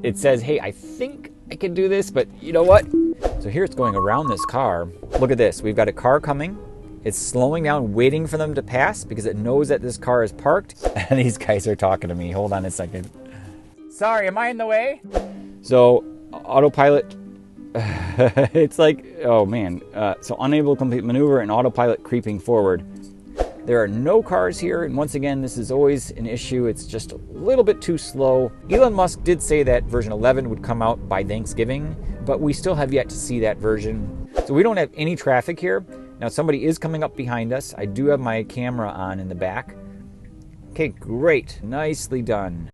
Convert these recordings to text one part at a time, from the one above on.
It says, hey, I think I can do this, but you know what? So here it's going around this car. Look at this. We've got a car coming. It's slowing down, waiting for them to pass because it knows that this car is parked. And these guys are talking to me. Hold on a second. Sorry, am I in the way? So autopilot, it's like, oh man. So unable to complete maneuver and autopilot creeping forward. There are no cars here, and once again, this is always an issue. It's just a little bit too slow. Elon Musk did say that version 11 would come out by Thanksgiving, but we still have yet to see that version. So we don't have any traffic here. Now somebody is coming up behind us. I do have my camera on in the back. Okay, great. Nicely done.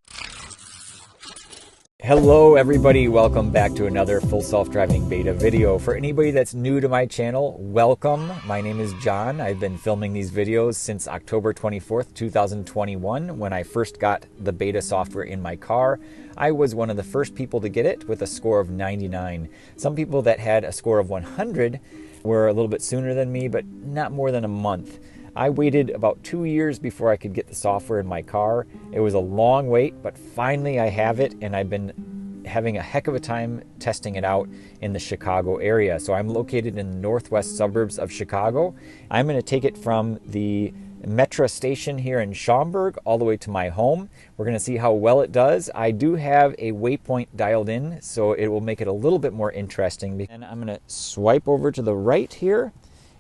Hello everybody, welcome back to another full self-driving beta video. For anybody that's new to my channel, welcome. My name is John. I've been filming these videos since October 24th, 2021, when I first got the beta software in my car. I was one of the first people to get it with a score of 99. Some people that had a score of 100 were a little bit sooner than me, but not more than a month. I waited about 2 years before I could get the software in my car. It was a long wait, but finally I have it, and I've been having a heck of a time testing it out in the Chicago area. So I'm located in the northwest suburbs of Chicago. I'm going to take it from the Metro station here in Schaumburg all the way to my home. We're going to see how well it does. I do have a waypoint dialed in, so it will make it a little bit more interesting. And I'm going to swipe over to the right here.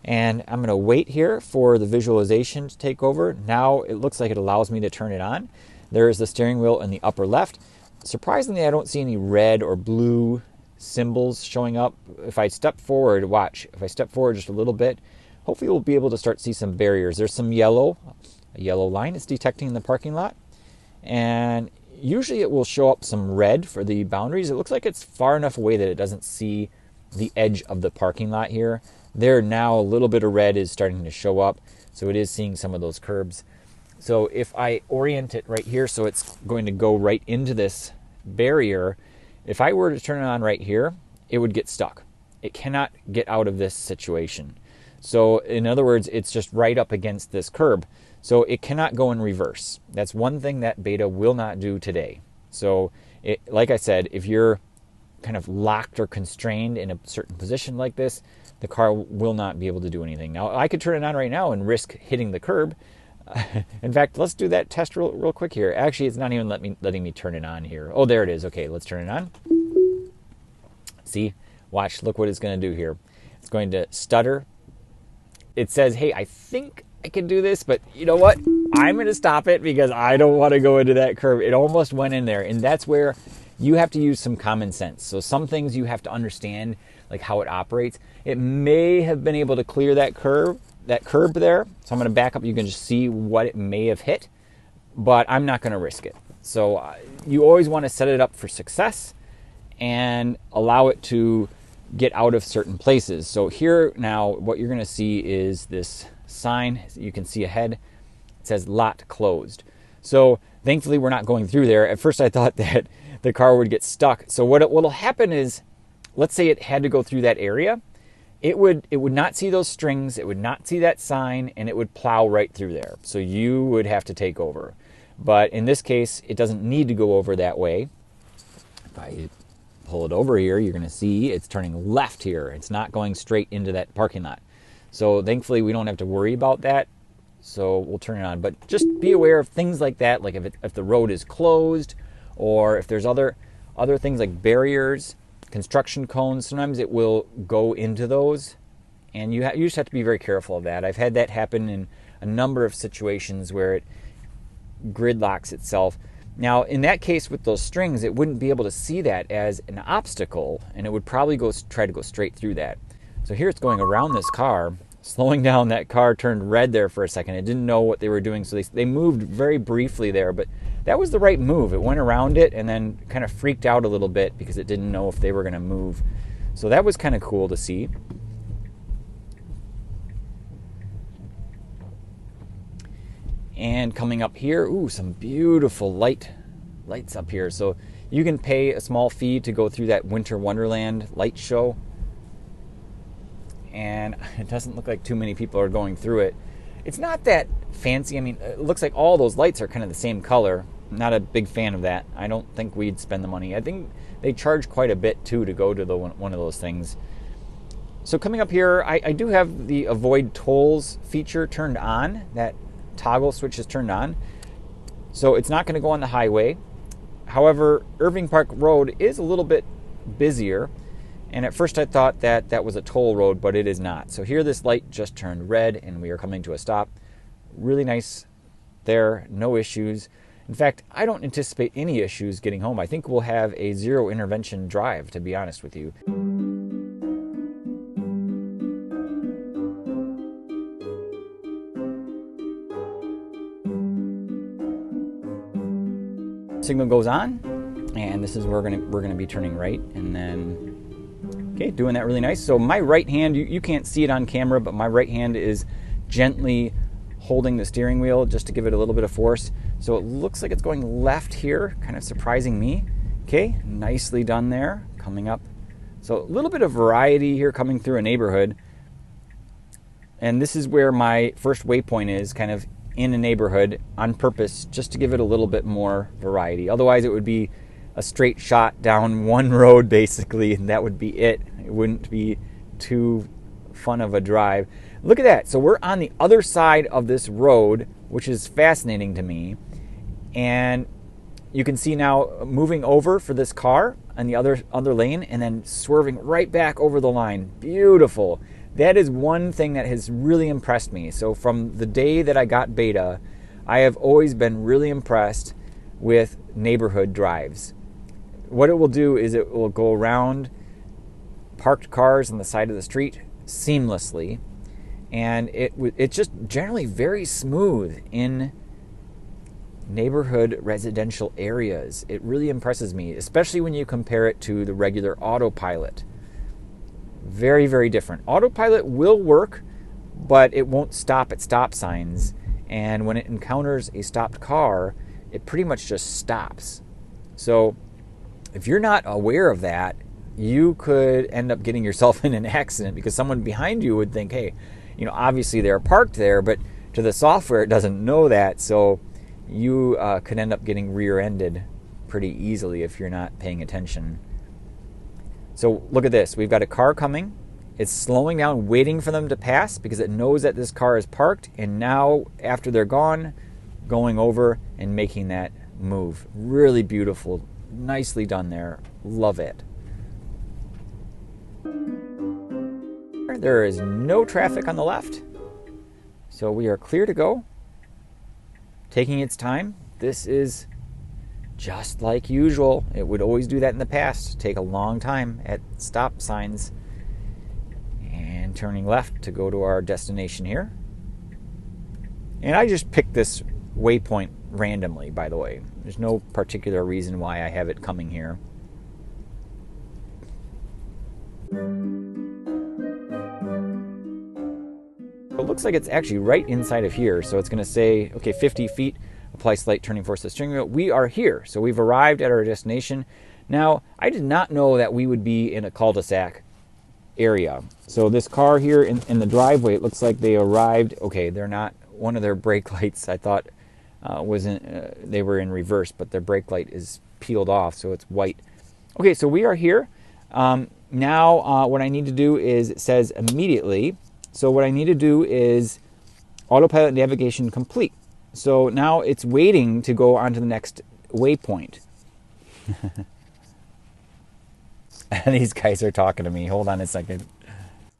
And I'm going to wait here for the visualization to take over. Now it looks like it allows me to turn it on. There is the steering wheel in the upper left. Surprisingly, I don't see any red or blue symbols showing up. If I step forward, watch. If I step forward just a little bit, hopefully we'll be able to start to see some barriers. There's some yellow. A yellow line is detecting in the parking lot. And usually it will show up some red for the boundaries. It looks like it's far enough away that it doesn't see the edge of the parking lot here. There now a little bit of red is starting to show up, so it is seeing some of those curbs. So if I orient it right here so it's going to go right into this barrier, if I were to turn it on right here, it would get stuck. It cannot get out of this situation. So in other words, it's just right up against this curb. So it cannot go in reverse. That's one thing that beta will not do today. So like I said, if you're kind of locked or constrained in a certain position like this, the car will not be able to do anything. Now, I could turn it on right now and risk hitting the curb. In fact, let's do that test real quick here. Actually, it's not even letting me turn it on here. Oh, there it is. Okay, let's turn it on. See? Watch. Look what it's going to do here. It's going to stutter. It says, hey, I think I can do this, but you know what? I'm going to stop it because I don't want to go into that curb. It almost went in there, and that's where you have to use some common sense. So some things you have to understand, like how it operates. It may have been able to clear that curb there. So I'm going to back up. You can just see what it may have hit, but I'm not going to risk it. So you always want to set it up for success and allow it to get out of certain places. So here now, what you're going to see is this sign. You can see ahead. It says lot closed. So thankfully we're not going through there. At first I thought that the car would get stuck. So what'll happen is, let's say it had to go through that area, it would not see those strings, it would not see that sign, and it would plow right through there. So you would have to take over. But in this case, it doesn't need to go over that way. If I pull it over here, you're going to see it's turning left here. It's not going straight into that parking lot. So thankfully, we don't have to worry about that. So we'll turn it on. But just be aware of things like that, like if the road is closed, or if there's other things like barriers, construction cones. Sometimes it will go into those, and you just have to be very careful of that. I've had that happen in a number of situations where it gridlocks itself. Now, in that case with those strings, it wouldn't be able to see that as an obstacle, and it would probably try to go straight through that. So here it's going around this car, slowing down. That car turned red there for a second. It didn't know what they were doing, so they moved very briefly there, but that was the right move. It went around it and then kind of freaked out a little bit because it didn't know if they were going to move. So that was kind of cool to see. And coming up here, ooh, some beautiful lights up here. So you can pay a small fee to go through that Winter Wonderland light show. And it doesn't look like too many people are going through it. It's not that fancy. I mean, it looks like all those lights are kind of the same color. Not a big fan of that. I don't think we'd spend the money. I think they charge quite a bit too to go to the one of those things. So coming up here, I do have the avoid tolls feature turned on. That toggle switch is turned on. So it's not going to go on the highway. However, Irving Park Road is a little bit busier. And at first I thought that that was a toll road, but it is not. So here this light just turned red and we are coming to a stop. Really nice there, no issues. In fact, I don't anticipate any issues getting home. I think we'll have a zero intervention drive, to be honest with you. Signal goes on, and this is where we're gonna be turning right, and then okay, doing that really nice. So my right hand, you can't see it on camera, but my right hand is gently holding the steering wheel just to give it a little bit of force. So it looks like it's going left here, kind of surprising me. Okay, nicely done there, coming up. So a little bit of variety here coming through a neighborhood. And this is where my first waypoint is, kind of in a neighborhood on purpose, just to give it a little bit more variety. Otherwise it would be a straight shot down one road basically, and that would be it. It wouldn't be too fun of a drive. Look at that. So we're on the other side of this road, which is fascinating to me. And you can see now moving over for this car on the other lane and then swerving right back over the line. Beautiful. That is one thing that has really impressed me. So from the day that I got Beta, I have always been really impressed with neighborhood drives. What it will do is it will go around parked cars on the side of the street seamlessly, and it's just generally very smooth in neighborhood residential areas. It really impresses me, especially when you compare it to the regular autopilot. Very, very different. Autopilot will work, but it won't stop at stop signs, and when it encounters a stopped car, it pretty much just stops. So if you're not aware of that, you could end up getting yourself in an accident because someone behind you would think, hey, obviously they're parked there, but to the software it doesn't know that, so you could end up getting rear-ended pretty easily if you're not paying attention. So look at this. We've got a car coming. It's slowing down, waiting for them to pass because it knows that this car is parked, and now after they're gone, going over and making that move. Really beautiful. Nicely done there. Love it. There is no traffic on the left, so we are clear to go. Taking its time. This is just like usual. It would always do that in the past. Take a long time at stop signs. And turning left to go to our destination here. And I just picked this waypoint randomly, by the way. There's no particular reason why I have it coming here. It looks like it's actually right inside of here. So it's going to say, okay, 50 feet, apply slight turning force to the steering wheel. We are here. So we've arrived at our destination. Now, I did not know that we would be in a cul-de-sac area. So this car here in the driveway, it looks like they arrived. Okay, they're not. One of their brake lights, I thought, they were in reverse, but their brake light is peeled off, so it's white. Okay, so we are here. Now, what I need to do is, it says immediately. So what I need to do is autopilot navigation complete. So now it's waiting to go on to the next waypoint. And these guys are talking to me. Hold on a second.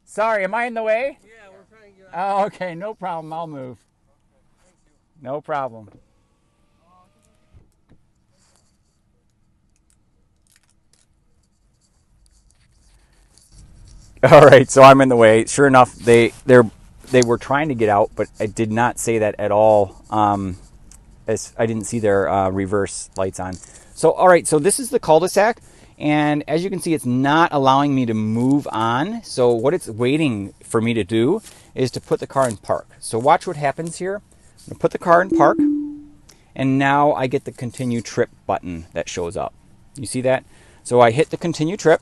Sorry, am I in the way? Yeah, we're trying to get out. Oh, okay, no problem. I'll move. No problem. All right, so I'm in the way. Sure enough, they were trying to get out, but I did not say that at all. As I didn't see their reverse lights on. So, all right, so this is the cul-de-sac, and as you can see, it's not allowing me to move on. So what it's waiting for me to do is to put the car in park. So watch what happens here. I'm gonna put the car in park, and now I get the continue trip button that shows up. You see that? So I hit the continue trip,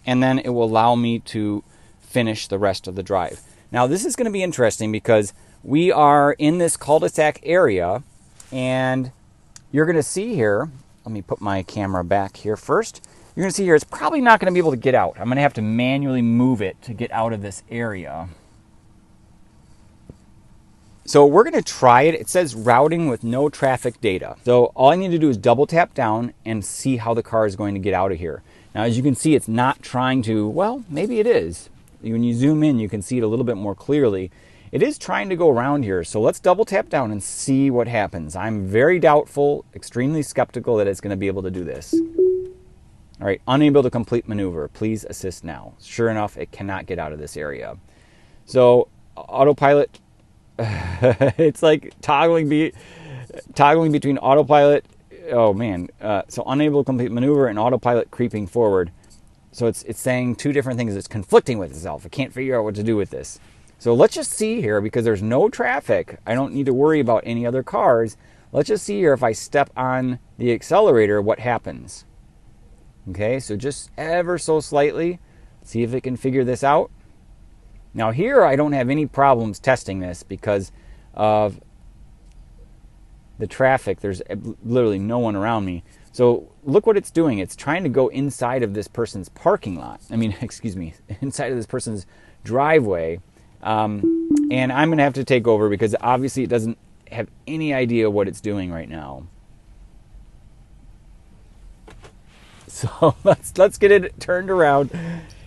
and then it will allow me to finish the rest of the drive. Now this is going to be interesting because we are in this cul-de-sac area, and you're going to see here, let me put my camera back here first. You're going to see here, it's probably not going to be able to get out. I'm going to have to manually move it to get out of this area. So we're going to try it. It says routing with no traffic data. So all I need to do is double tap down and see how the car is going to get out of here. Now, as you can see, it's not trying to, well, maybe it is. When you zoom in, you can see it a little bit more clearly. It is trying to go around here. So let's double tap down and see what happens. I'm very doubtful, extremely skeptical that it's going to be able to do this. All right, unable to complete maneuver. Please assist now. Sure enough, it cannot get out of this area. So autopilot, it's like toggling between autopilot. Oh man, so unable to complete maneuver and autopilot creeping forward. So it's saying two different things. It's conflicting with itself. I can't figure out what to do with this. So let's just see here, because there's no traffic. I don't need to worry about any other cars. Let's just see here, if I step on the accelerator, what happens. Okay, so just ever so slightly, see if it can figure this out. Now here, I don't have any problems testing this because of the traffic. There's literally no one around me. So look what it's doing. It's trying to go inside of this person's parking lot. Inside of this person's driveway. And I'm going to have to take over because obviously it doesn't have any idea what it's doing right now. So let's get it turned around.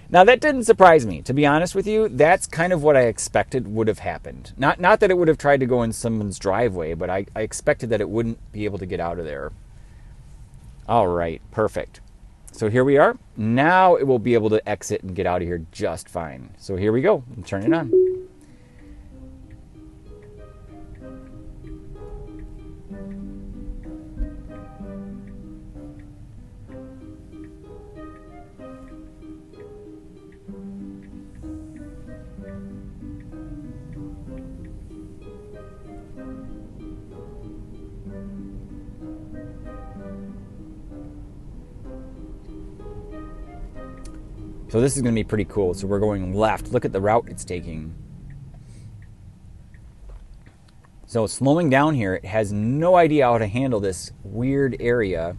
Now that didn't surprise me, to be honest with you. That's kind of what I expected would have happened. Not that it would have tried to go in someone's driveway, but I expected that it wouldn't be able to get out of there. All right, perfect. So here we are. Now it will be able to exit and get out of here just fine. So here we go. Turn it on. So this is going to be pretty cool. So we're going left. Look at the route it's taking. So slowing down here, it has no idea how to handle this weird area,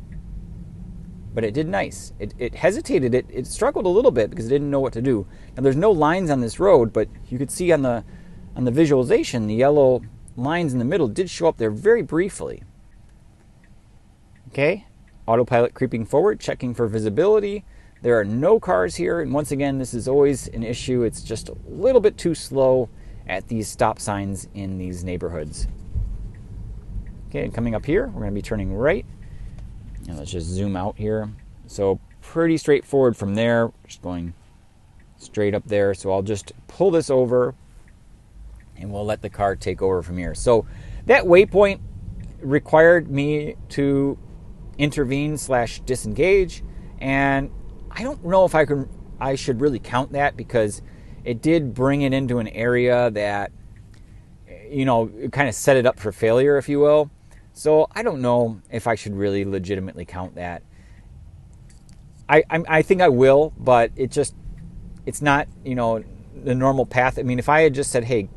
but it did nice. It hesitated. It struggled a little bit because it didn't know what to do. Now there's no lines on this road, but you could see on the visualization, the yellow lines in the middle did show up there very briefly. Okay, autopilot creeping forward, checking for visibility. There are no cars here, and once again, this is always an issue. It's just a little bit too slow at these stop signs in these neighborhoods. Okay, and coming up here, we're going to be turning right. And let's just zoom out here. So pretty straightforward from there. Just going straight up there. So I'll just pull this over, and we'll let the car take over from here. So that waypoint required me to intervene/disengage, and I don't know if I should really count that because it did bring it into an area that, it kind of set it up for failure, if you will. So I don't know if I should really legitimately count that. I think I will, but it's not, the normal path. I mean, if I had just said, hey,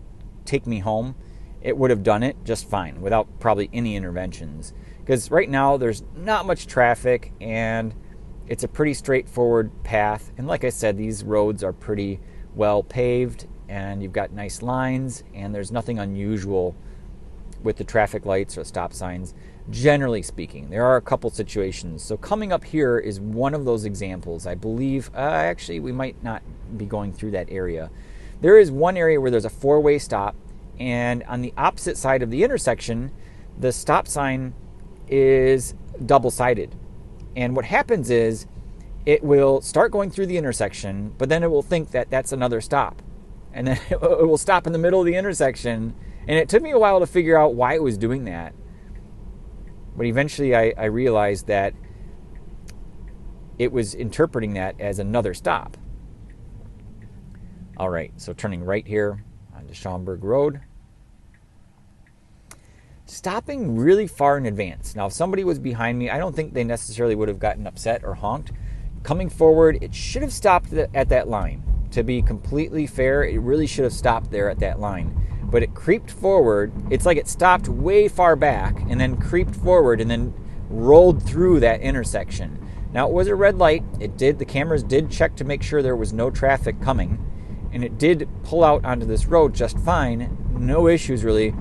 take me home, it would have done it just fine without probably any interventions. Because right now there's not much traffic and it's a pretty straightforward path. And like I said, these roads are pretty well paved and you've got nice lines and there's nothing unusual with the traffic lights or stop signs. Generally speaking, there are a couple situations. So coming up here is one of those examples. I believe, actually, we might not be going through that area. There is one area where there's a four-way stop, and on the opposite side of the intersection, the stop sign is double-sided. And what happens is it will start going through the intersection, but then it will think that that's another stop. And then it will stop in the middle of the intersection. And it took me a while to figure out why it was doing that. But eventually I realized that it was interpreting that as another stop. All right, so turning right here onto Schaumburg Road. Stopping really far in advance. Now, if somebody was behind me, I don't think they necessarily would have gotten upset or honked. Coming forward, it should have stopped at that line. To be completely fair, it really should have stopped there at that line. but it creeped forward. It's like it stopped way far back and then creeped forward and then rolled through that intersection. Now, it was a red light. The cameras did check to make sure there was no traffic coming, and it did pull out onto this road just fine. No issues, really.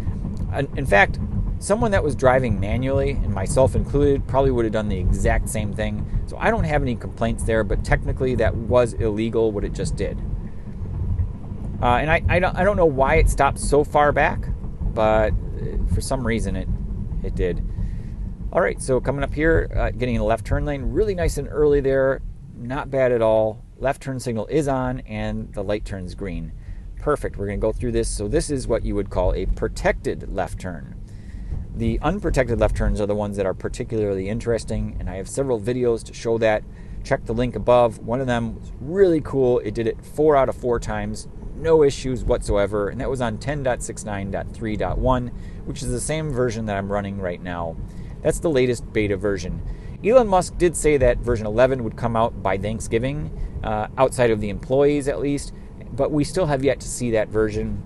In fact, someone that was driving manually, and myself included, probably would have done the exact same thing. So I don't have any complaints there, but technically that was illegal, what it just did. And I don't know why it stopped so far back, but for some reason it did. All right, so coming up here, getting in the left turn lane, really nice and early there, not bad at all. Left turn signal is on, and the light turns green. Perfect, we're gonna go through this. So this is what you would call a protected left turn. The unprotected left turns are the ones that are particularly interesting, and I have several videos to show that. Check the link above. One of them was really cool. It did it 4 out of 4 times, no issues whatsoever, and that was on 10.69.3.1, which is the same version that I'm running right now. That's the latest beta version. Elon Musk did say that version 11 would come out by Thanksgiving, outside of the employees at least, but we still have yet to see that version.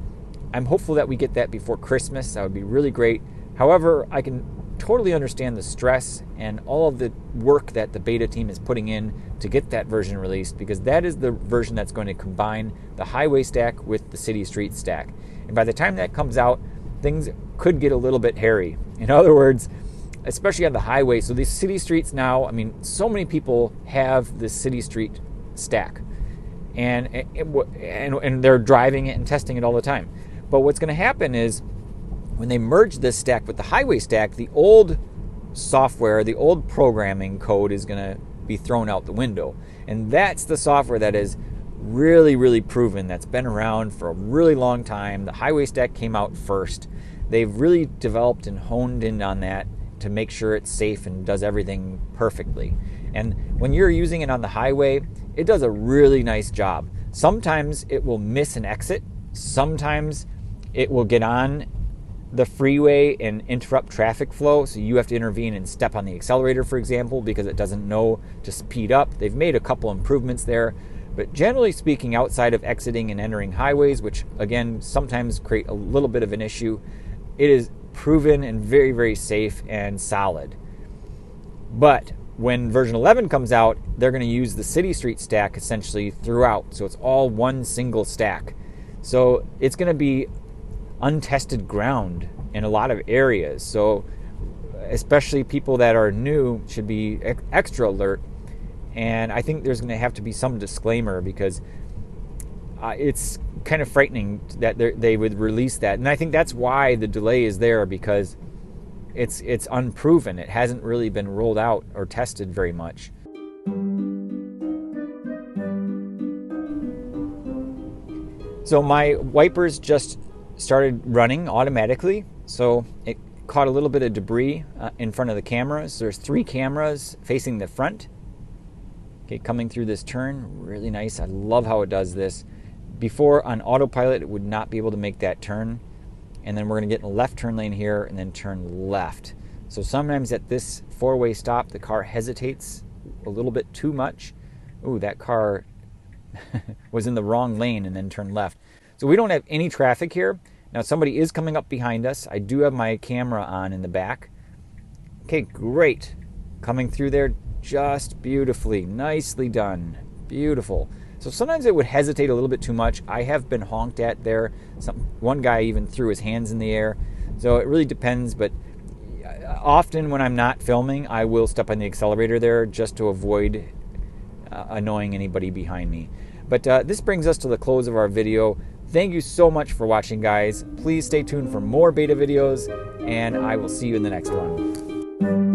I'm hopeful that we get that before Christmas. That would be really great. However, I can totally understand the stress and all of the work that the beta team is putting in to get that version released, because that is the version that's going to combine the highway stack with the city street stack. And by the time that comes out, things could get a little bit hairy. In other words, especially on the highway. So these city streets now, I mean, so many people have the city street stack, and they're driving it and testing it all the time. But what's going to happen is when they merge this stack with the highway stack, the old software, the old programming code is going to be thrown out the window. And that's the software that is really, really proven, that's been around for a really long time. The highway stack came out first. They've really developed and honed in on that to make sure it's safe and does everything perfectly. And when you're using it on the highway, it does a really nice job. Sometimes it will miss an exit. Sometimes it will get on the freeway and interrupt traffic flow, so you have to intervene and step on the accelerator, for example, because it doesn't know to speed up. They've made a couple improvements there, but generally speaking, outside of exiting and entering highways, which again sometimes create a little bit of an issue, it is proven and very, very safe and solid. But when version 11 comes out, they're going to use the city street stack essentially throughout, so it's all one single stack. So it's going to be untested ground in a lot of areas. So especially people that are new should be extra alert. And I think there's going to have to be some disclaimer, because it's kind of frightening that they would release that. And I think that's why the delay is there, because it's unproven. It hasn't really been rolled out or tested very much. So my wipers just started running automatically, so it caught a little bit of debris in front of the cameras. There's 3 cameras facing the front. Okay, coming through this turn, really nice. I love how it does this. Before on autopilot, it would not be able to make that turn. And then we're going to get in the left turn lane here and then turn left. So sometimes at this 4-way stop, the car hesitates a little bit too much. Ooh, that car was in the wrong lane and then turned left. So we don't have any traffic here. Now somebody is coming up behind us. I do have my camera on in the back. Okay, great. Coming through there just beautifully. Nicely done. Beautiful. So sometimes it would hesitate a little bit too much. I have been honked at there. One guy even threw his hands in the air. So it really depends, but often when I'm not filming, I will step on the accelerator there just to avoid annoying anybody behind me. But this brings us to the close of our video. Thank you so much for watching, guys. Please stay tuned for more beta videos, and I will see you in the next one.